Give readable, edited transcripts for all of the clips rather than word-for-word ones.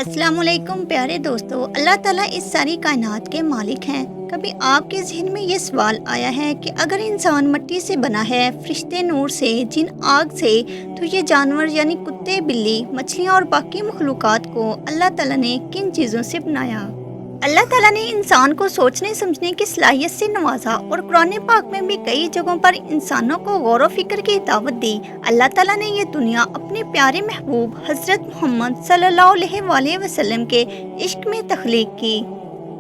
अस्सलाम वालेकुम प्यारे दोस्तों। अल्लाह ताला इस सारी कायनात के मालिक हैं। कभी आपके जहन में ये सवाल आया है कि अगर इंसान मिट्टी से बना है, फरिश्ते नूर से, जिन आग से, तो ये जानवर यानी कुत्ते, बिल्ली, मछलियाँ और बाकी मखलूक़ात को अल्लाह ताला ने किन चीज़ों से बनाया? अल्लाह ताला ने इंसान को सोचने समझने की सलाहियत से नवाजा और कुरान पाक में भी कई जगहों पर इंसानों को गौर व फिक्र की दावत दी। अल्लाह ताला ने ये दुनिया अपने प्यारे महबूब हज़रत मोहम्मद सल्लल्लाहु अलैहि वसल्लम के इश्क में तख्लीक की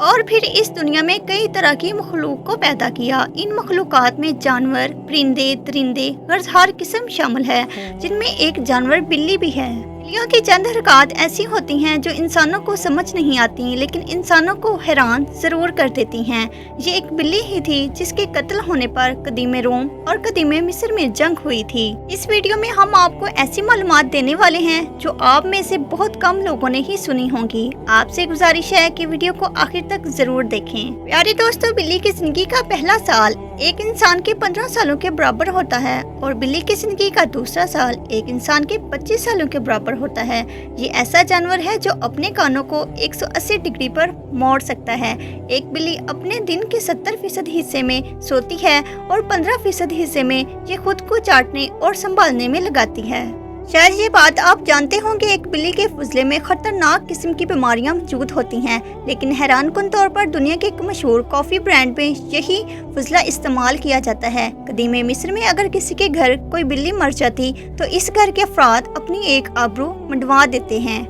और फिर इस दुनिया में कई तरह की मखलूक को पैदा किया। इन मखलूक़ात में जानवर, परिंदे, दरिंदे, गर्ज हर किस्म शामिल है, जिनमें एक जानवर बिल्ली भी है। बिल्लियों की चंद हरकत ऐसी होती हैं जो इंसानों को समझ नहीं आती, लेकिन इंसानों को हैरान जरूर कर देती हैं। ये एक बिल्ली ही थी जिसके कत्ल होने पर कदीम रोम और कदीम मिस्र में जंग हुई थी। इस वीडियो में हम आपको ऐसी मालूमात देने वाले हैं जो आप में से बहुत कम लोगों ने ही सुनी होंगी। आपसे गुजारिश है कि वीडियो को आखिर तक जरूर देखें। प्यारे दोस्तों, बिल्ली की जिंदगी का पहला साल एक इंसान के 15 सालों के बराबर होता है और बिल्ली की जिंदगी का दूसरा साल एक इंसान के 25 सालों के बराबर होता है। ये ऐसा जानवर है जो अपने कानों को 180 डिग्री पर मोड़ सकता है। एक बिल्ली अपने दिन के 70% हिस्से में सोती है और 15% हिस्से में ये खुद को चाटने और संभालने में लगाती है। शायद ये बात आप जानते होंगे, एक बिल्ली के फुजले में खतरनाक किस्म की बीमारियां मौजूद होती हैं, लेकिन हैरान कुन तौर पर दुनिया के एक मशहूर कॉफी ब्रांड में यही फुजला इस्तेमाल किया जाता है। कदीम मिस्र में अगर किसी के घर कोई बिल्ली मर जाती तो इस घर के अफराद अपनी एक आबरू मंडवा देते हैं।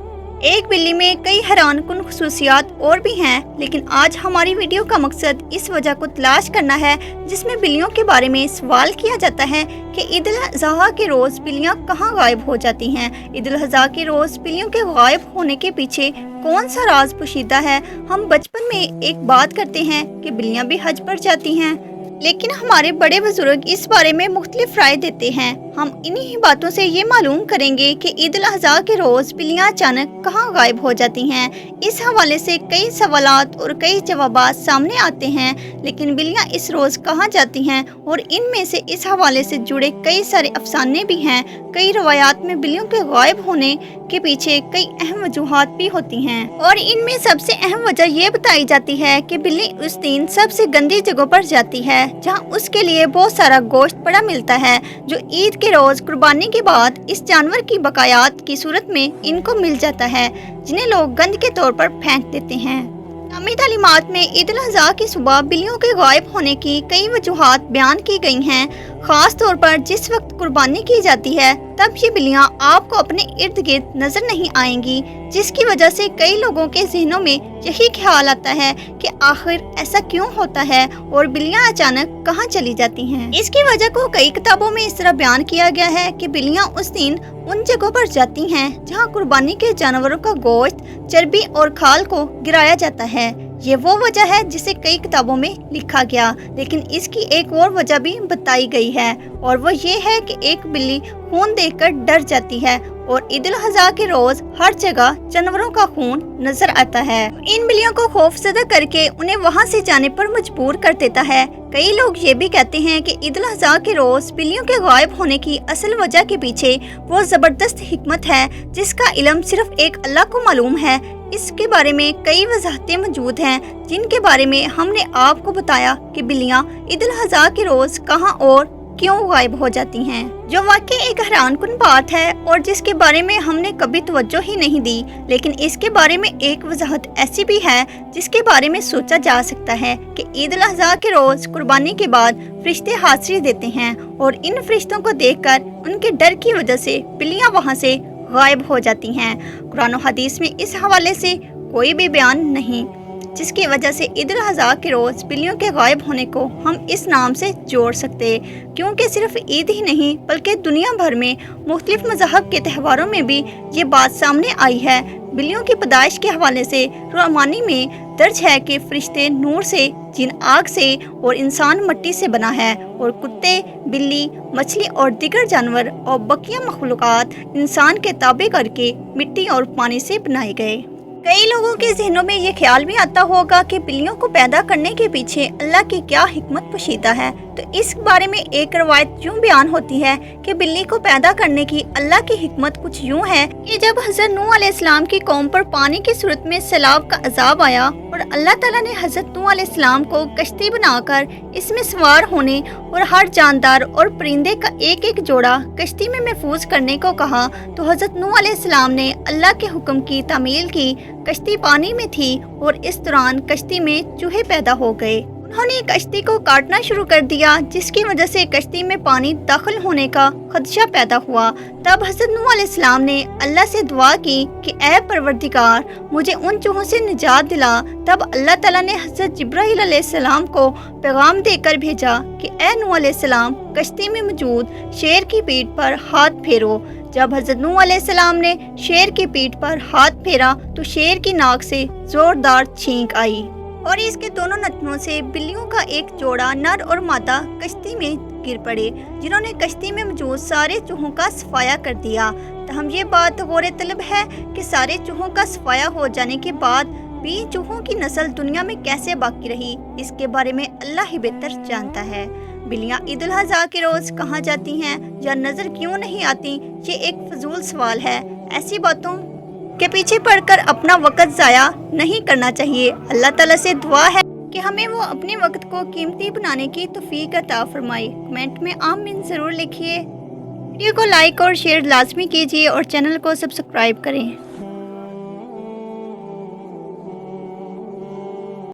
एक बिल्ली में कई हैरान कुन खुसूसियात और भी हैं, लेकिन आज हमारी वीडियो का मकसद इस वजह को तलाश करना है जिसमें बिल्लियों के बारे में सवाल किया जाता है कि ईद उल अज़हा के रोज़ बिल्लियां कहाँ गायब हो जाती हैं। ईद उल अज़हा के रोज़ बिल्लियों के गायब होने के पीछे कौन सा राज पोशीदा है? हम बचपन में एक बात करते हैं कि बिल्लियां भी हज पर जाती हैं, लेकिन हमारे बड़े बुजुर्ग इस बारे में मुख्तलिफ राय देते हैं। हम इन्हीं बातों से ये मालूम करेंगे कि ईद उल अज़हा के रोज़ बिल्लियां अचानक कहाँ गायब हो जाती हैं। इस हवाले से कई सवालात और कई जवाबात सामने आते हैं, लेकिन बिल्लियां इस रोज़ कहाँ जाती हैं और इनमें से इस हवाले से जुड़े कई सारे अफसाने भी हैं। कई रवायात में बिल्लियों के गायब होने के पीछे कई अहम वजूहात भी होती हैं और इनमें सबसे अहम वजह ये बताई जाती है कि बिल्ली उस दिन सबसे गंदी जगह पर जाती है जहाँ उसके लिए बहुत सारा गोश्त पड़ा मिलता है, जो ईद के रोज कुर्बानी के बाद इस जानवर की बकायात की सूरत में इनको मिल जाता है, जिन्हें लोग गंद के तौर पर फेंक देते हैं। इस्लामी तालीमात में ईद उल अज़हा की सुबह बिल्लियों के गायब होने की कई वजूहात बयान की गई हैं। खास तौर पर जिस वक्त कुर्बानी की जाती है तब ये बिल्लियां आपको अपने इर्द गिर्द नजर नहीं आएंगी, जिसकी वजह से कई लोगों के जहनों में यही ख्याल आता है कि आखिर ऐसा क्यों होता है और बिल्लियां अचानक कहां चली जाती हैं। इसकी वजह को कई किताबों में इस तरह बयान किया गया है कि बिल्लियां उस दिन उन जगहों पर जाती हैं जहां कुर्बानी के जानवरों का गोश्त, चर्बी और खाल को गिराया जाता है। ये वो वजह है जिसे कई किताबों में लिखा गया, लेकिन इसकी एक और वजह भी बताई गई है और वो ये है कि एक बिल्ली खून देखकर डर जाती है और ईद उल अज़हा के रोज हर जगह जानवरों का खून नजर आता है। इन बिल्लियों को खौफजदा करके उन्हें वहां से जाने पर मजबूर कर देता है। कई लोग ये भी कहते हैं कि ईद उल अज़हा के रोज बिल्लियों के गायब होने की असल वजह के पीछे वो जबरदस्त हिकमत है जिसका इल्म सिर्फ एक अल्लाह को मालूम है। इसके बारे में कई वजाहतें मौजूद हैं जिनके बारे में हमने आपको बताया कि बिल्लियां ईद उल अज़हा के रोज कहां और क्यों गायब हो जाती हैं, जो वाकई एक हैरान कुन बात है और जिसके बारे में हमने कभी तवज्जो ही नहीं दी। लेकिन इसके बारे में एक वजाहत ऐसी भी है जिसके बारे में सोचा जा सकता है कि ईद उल अज़हा के रोज कुर्बानी के बाद फरिश्ते हाजिरी देते हैं और इन फरिश्तों को देखकर उनके डर की वजह से बिल्लियां वहां से गायब हो जाती हैं। कुरान और हदीस में इस हवाले से कोई भी बयान नहीं, जिसकी वजह से ईद उल अज़हा के रोज़ बिल्लियों के गायब होने को हम इस नाम से जोड़ सकते, क्योंकि सिर्फ ईद ही नहीं बल्कि दुनिया भर में मुख्तलिफ मज़हब के त्योहारों में भी ये बात सामने आई है। बिल्लियों की पैदाइश के हवाले से कुरानी में दर्ज है कि फरिश्ते नूर से, जिन आग से और इंसान मिट्टी से बना है और कुत्ते, बिल्ली, मछली और दीगर जानवर और बकिया मखलूक़ात इंसान के ताबे करके मिट्टी और पानी से बनाए गए। कई लोगों के जहनों में ये ख्याल भी आता होगा कि बिल्लियों को पैदा करने के पीछे अल्लाह की क्या हिकमत पोशीदा है। तो इस बारे में एक रवायत यूं बयान होती है कि बिल्ली को पैदा करने की अल्लाह की हिकमत कुछ यूं है कि जब हजरत नूह अलैहिस्सलाम की कौम पर पानी की सूरत में सैलाब का अजाब आया और अल्लाह ताला ने हजरत नूह अलैहिस्सलाम को कश्ती बनाकर इसमें सवार होने और हर जानदार और परिंदे का एक एक जोड़ा कश्ती में महफूज करने को कहा, तो हजरत नूह अलैहिस्सलाम ने अल्लाह के हुक्म की तामील की। कश्ती पानी में थी और इस दौरान कश्ती में चूहे पैदा हो गए। उन्होंने कश्ती को काटना शुरू कर दिया, जिसकी वजह से कश्ती में पानी दाखिल होने का खदशा पैदा हुआ। तब हज़रत नूह अलैहिस्सलाम ने अल्लाह से दुआ की कि ऐ परवरदिगार, मुझे उन चूहों से निजात दिला। तब अल्लाह ताला ने हज़रत जिब्राईल अलैहिस्सलाम को पैगाम देकर भेजा कि ऐ नूह अलैहिस्सलाम, कश्ती में मौजूद शेर की पीठ पर हाथ फेरो। जब हज़रत नूह अलैहिस्सलाम ने शेर की पीठ पर हाथ फेरा तो शेर की नाक से जोरदार छींक आई और इसके दोनों नथनों से बिल्लियों का एक जोड़ा नर और मादा कश्ती में गिर पड़े, जिन्होंने कश्ती में मौजूद सारे चूहों का सफाया कर दिया। तो हम ये बात गौर तलब है कि सारे चूहों का सफाया हो जाने के बाद भी चूहों की नस्ल दुनिया में कैसे बाकी रही, इसके बारे में अल्लाह ही बेहतर जानता है। बिल्लियाँ ईद उल अज़हा के रोज़ कहाँ जाती हैं या नज़र क्यों नहीं आती, ये एक फजूल सवाल है। ऐसी बातों के पीछे पड़कर अपना वक्त ज़ाया नहीं करना चाहिए। अल्लाह ताला से दुआ है कि हमें वो अपने वक्त को कीमती बनाने की तौफीक अता फरमाए। कमेंट में आमीन ज़रूर लिखिए। वीडियो को लाइक और शेयर लाजमी कीजिए और चैनल को सब्सक्राइब करें।